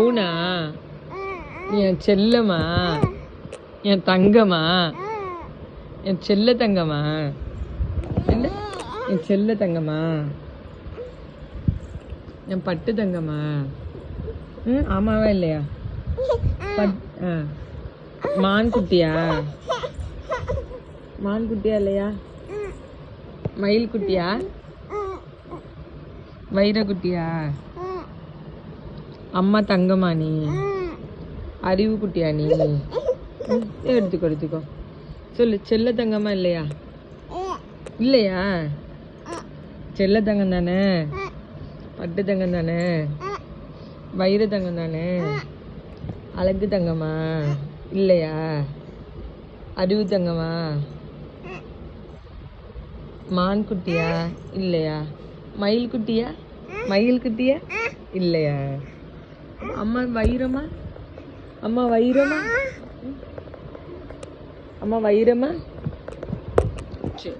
ஊனா என் செல்லமா, என் தங்கமா, என் செல்ல தங்கமா, என்ன என் செல்ல தங்கமா, என் பட்டு தங்கமா. ஆமாவா இல்லையா? மான் குட்டியா? மான் குட்டியா இல்லையா? மயில் குட்டியா? வைர குட்டியா? அம்மா தங்கமா நீ? அறிவு குட்டியா நீ? எடுத்துக்கோ சொல்லு. செல்ல தங்கமா இல்லையா? இல்லையா? செல்ல தங்கம் தானே, பட்டு தங்கம் தானே, வைர தங்கம் தானே, அழகு தங்கமா இல்லையா? அறிவு தங்கமா? மான் குட்டியா இல்லையா? மயில் குட்டியா? மயில் குட்டியா இல்லையா? அம்மா வைரமா? அம்மா வைரமா? அம்மா வைரமா? சரி.